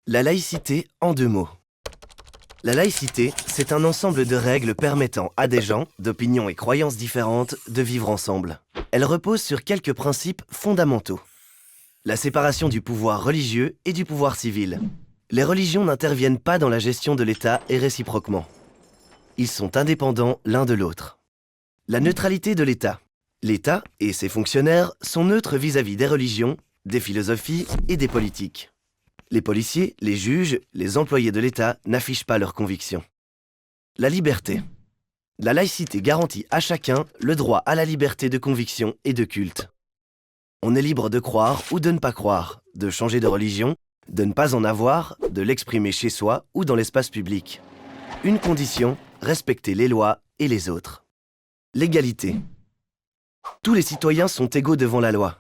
La laïcité en 2 mots. La laïcité, c'est un ensemble de règles permettant à des gens, d'opinions et croyances différentes, de vivre ensemble. Elle repose sur quelques principes fondamentaux. La séparation du pouvoir religieux et du pouvoir civil. Les religions n'interviennent pas dans la gestion de l'État et réciproquement. Ils sont indépendants l'un de l'autre. La neutralité de l'État. L'État et ses fonctionnaires sont neutres vis-à-vis des religions, des philosophies et des politiques. Les policiers, les juges, les employés de l'État n'affichent pas leurs convictions. La liberté. La laïcité garantit à chacun le droit à la liberté de conviction et de culte. On est libre de croire ou de ne pas croire, de changer de religion, de ne pas en avoir, de l'exprimer chez soi ou dans l'espace public. Une condition, respecter les lois et les autres. L'égalité. Tous les citoyens sont égaux devant la loi.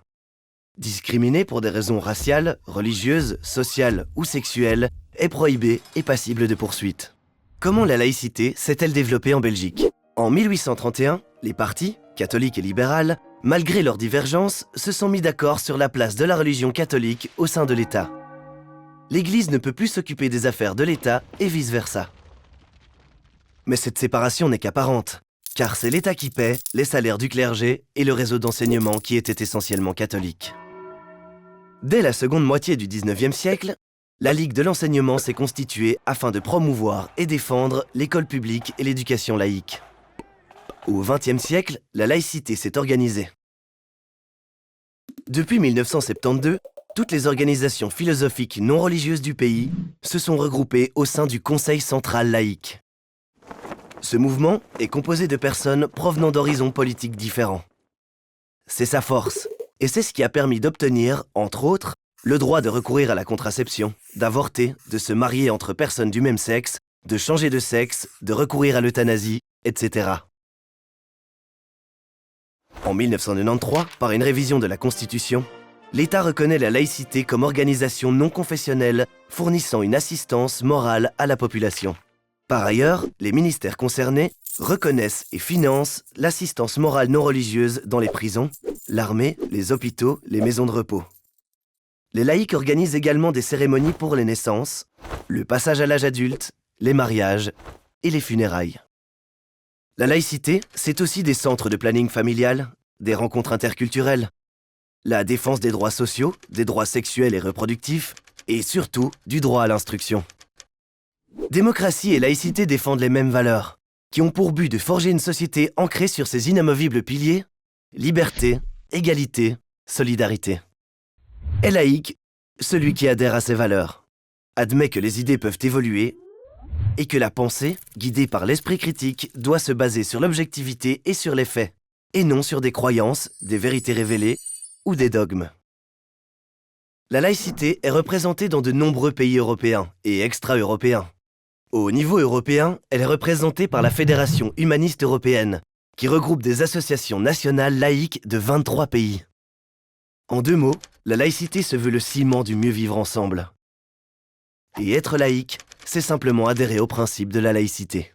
Discriminer pour des raisons raciales, religieuses, sociales ou sexuelles est prohibé et passible de poursuites. Comment la laïcité s'est-elle développée en Belgique? En 1831, les partis, catholiques et libérales, malgré leurs divergences, se sont mis d'accord sur la place de la religion catholique au sein de l'État. L'Église ne peut plus s'occuper des affaires de l'État et vice-versa. Mais cette séparation n'est qu'apparente, car c'est l'État qui paie les salaires du clergé et le réseau d'enseignement qui était essentiellement catholique. Dès la seconde moitié du XIXe siècle, la Ligue de l'enseignement s'est constituée afin de promouvoir et défendre l'école publique et l'éducation laïque. Au XXe siècle, la laïcité s'est organisée. Depuis 1972, toutes les organisations philosophiques non religieuses du pays se sont regroupées au sein du Conseil central laïque. Ce mouvement est composé de personnes provenant d'horizons politiques différents. C'est sa force, et c'est ce qui a permis d'obtenir, entre autres, le droit de recourir à la contraception, d'avorter, de se marier entre personnes du même sexe, de changer de sexe, de recourir à l'euthanasie, etc. En 1993, par une révision de la Constitution, l'État reconnaît la laïcité comme organisation non confessionnelle fournissant une assistance morale à la population. Par ailleurs, les ministères concernés reconnaissent et financent l'assistance morale non religieuse dans les prisons, l'armée, les hôpitaux, les maisons de repos. Les laïcs organisent également des cérémonies pour les naissances, le passage à l'âge adulte, les mariages et les funérailles. La laïcité, c'est aussi des centres de planning familial, des rencontres interculturelles, la défense des droits sociaux, des droits sexuels et reproductifs, et surtout du droit à l'instruction. Démocratie et laïcité défendent les mêmes valeurs, qui ont pour but de forger une société ancrée sur ses inamovibles piliers, liberté, égalité, solidarité. Est laïque celui qui adhère à ces valeurs, admet que les idées peuvent évoluer et que la pensée, guidée par l'esprit critique, doit se baser sur l'objectivité et sur les faits, et non sur des croyances, des vérités révélées ou des dogmes. La laïcité est représentée dans de nombreux pays européens et extra-européens. Au niveau européen, elle est représentée par la Fédération humaniste européenne, qui regroupe des associations nationales laïques de 23 pays. En 2 mots, la laïcité se veut le ciment du mieux vivre ensemble. Et être laïque, c'est simplement adhérer au principe de la laïcité.